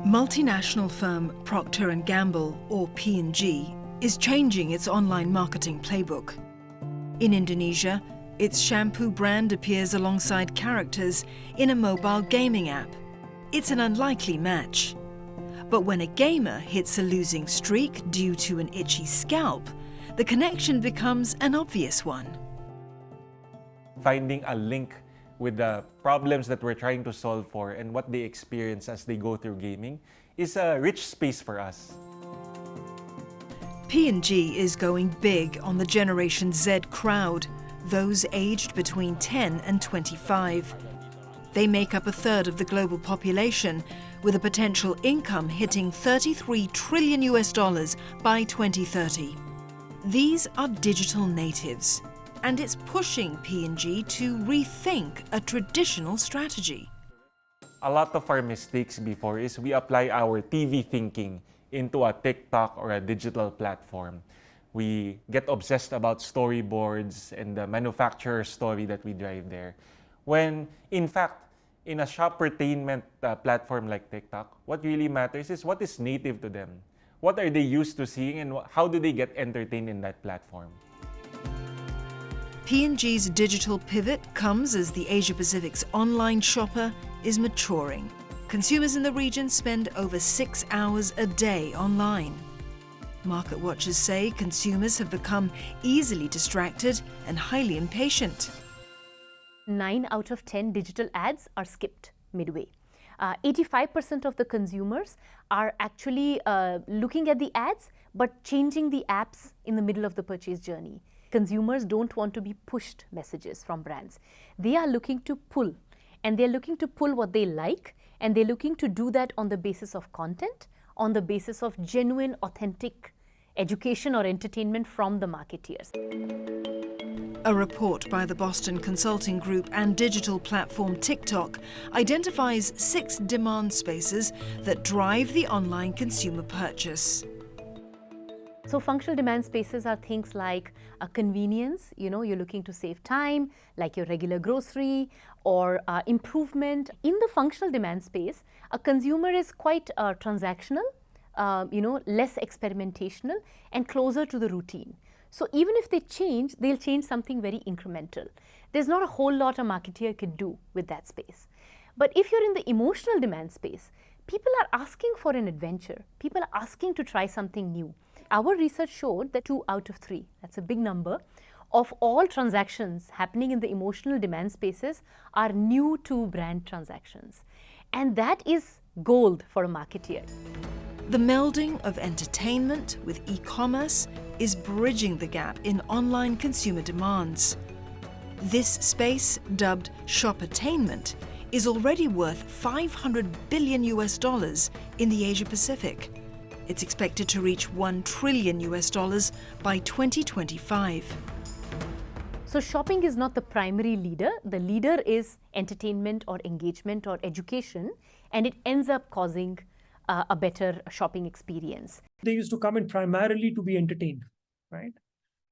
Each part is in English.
Multinational firm Procter & Gamble, or P&G, is changing its online marketing playbook. In Indonesia, its shampoo brand appears alongside characters in a mobile gaming app. It's an unlikely match. But when a gamer hits a losing streak due to an itchy scalp, the connection becomes an obvious one. Finding a link with the problems that we're trying to solve for and what they experience as they go through gaming is a rich space for us. P&G is going big on the Generation Z crowd, those aged between 10 and 25. They make up a third of the global population, with a potential income hitting $33 trillion by 2030. These are digital natives, and it's pushing P&G to rethink a traditional strategy. A lot of our mistakes before is we apply our TV thinking into a TikTok or a digital platform. We get obsessed about storyboards and the manufacturer story that we drive there. When, in fact, in a Shoppertainment platform like TikTok, what really matters is what is native to them. What are they used to seeing and how do they get entertained in that platform? P&G's digital pivot comes as the Asia-Pacific's online shopper is maturing. Consumers in the region spend over 6 hours a day online. Market watchers say consumers have become easily distracted and highly impatient. 9 out of 10 digital ads are skipped midway. 85% of the consumers are actually looking at the ads but changing the apps in the middle of the purchase journey. Consumers don't want to be pushed messages from brands. They are looking to pull, and they're looking to pull what they like, and they're looking to do that on the basis of content, on the basis of genuine, authentic education or entertainment from the marketeers. A report by the Boston consulting group and digital platform TikTok identifies 6 demand spaces that drive the online consumer purchase. So functional demand spaces are things like convenience, you're looking to save time, like your regular grocery, or improvement. In the functional demand space, a consumer is quite transactional, less experimentational, and closer to the routine. So even if they change, they'll change something very incremental. There's not a whole lot a marketeer can do with that space. But if you're in the emotional demand space, people are asking for an adventure. People are asking to try something new. Our research showed that 2 out of 3, that's a big number, of all transactions happening in the emotional demand spaces are new to brand transactions. And that is gold for a marketeer. The melding of entertainment with e-commerce is bridging the gap in online consumer demands. This space, dubbed Shoppertainment, is already worth $500 billion in the Asia-Pacific. It's expected to reach $1 trillion by 2025. So shopping is not the primary leader. The leader is entertainment or engagement or education, and it ends up causing a better shopping experience. They used to come in primarily to be entertained, right?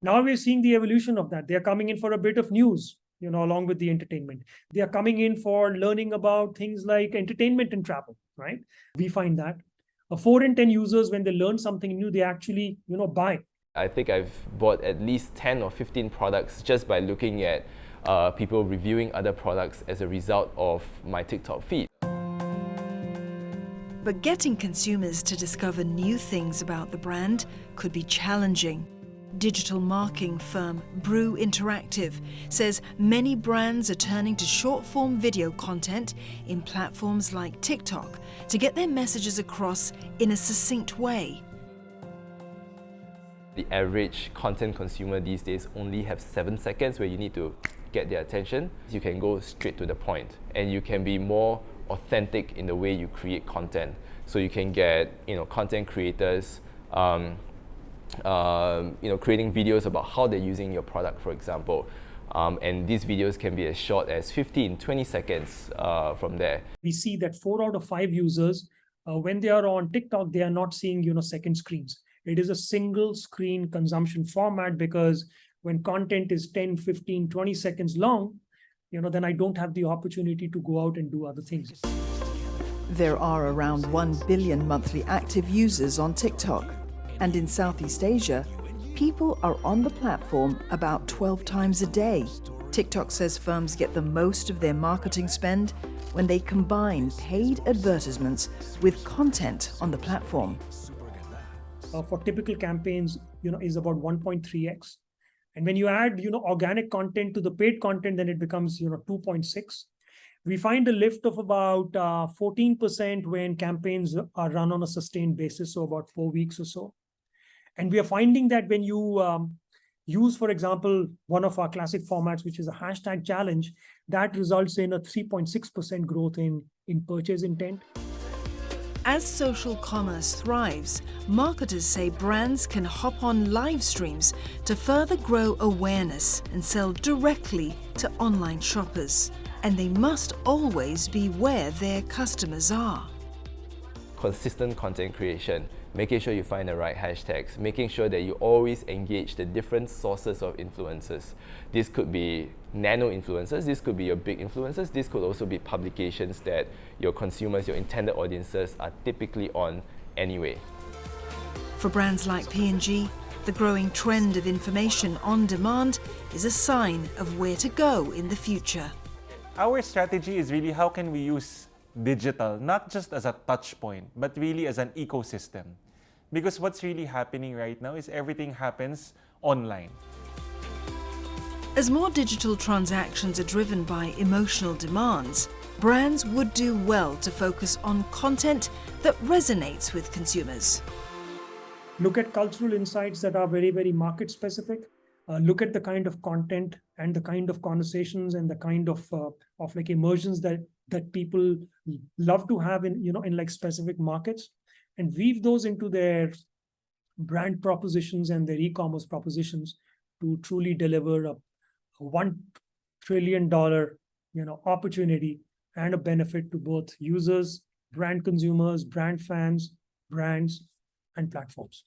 Now we're seeing the evolution of that. They're coming in for a bit of news, along with the entertainment. They are coming in for learning about things like entertainment and travel, right? We find that 4 in 10 users, when they learn something new, they actually, buy. I think I've bought at least 10 or 15 products just by looking at people reviewing other products as a result of my TikTok feed. But getting consumers to discover new things about the brand could be challenging. Digital marketing firm Brew Interactive says many brands are turning to short-form video content in platforms like TikTok to get their messages across in a succinct way. The average content consumer these days only have 7 seconds where you need to get their attention. You can go straight to the point, and you can be more authentic in the way you create content. So you can get, content creators, creating videos about how they're using your product, for example. And these videos can be as short as 15, 20 seconds from there. We see that 4 out of 5 users, when they are on TikTok, they are not seeing, second screens. It is a single screen consumption format, because when content is 10, 15, 20 seconds long, then I don't have the opportunity to go out and do other things. There are around 1 billion monthly active users on TikTok, and in Southeast Asia, people are on the platform about 12 times a day. TikTok says firms get the most of their marketing spend when they combine paid advertisements with content on the platform. For typical campaigns, is about 1.3x. And when you add, organic content to the paid content, then it becomes, 2.6. We find a lift of about 14% when campaigns are run on a sustained basis, so about 4 weeks or so. And we are finding that when you use, for example, one of our classic formats, which is a hashtag challenge, that results in a 3.6% growth in purchase intent. As social commerce thrives, marketers say brands can hop on live streams to further grow awareness and sell directly to online shoppers. And they must always be where their customers are. Consistent content creation, making sure you find the right hashtags, making sure that you always engage the different sources of influencers. This could be nano influencers, this could be your big influencers, this could also be publications that your consumers, your intended audiences are typically on anyway. For brands like P&G, the growing trend of information on demand is a sign of where to go in the future. Our strategy is really how can we use digital, not just as a touch point, but really as an ecosystem. Because what's really happening right now is everything happens online. As more digital transactions are driven by emotional demands, brands would do well to focus on content that resonates with consumers. Look at cultural insights that are very, very market specific. Look at the kind of content and the kind of conversations and the kind of like immersions that people love to have in like specific markets, and weave those into their brand propositions and their e-commerce propositions to truly deliver a $1 trillion opportunity and a benefit to both users, brand consumers, brand fans, brands, and platforms.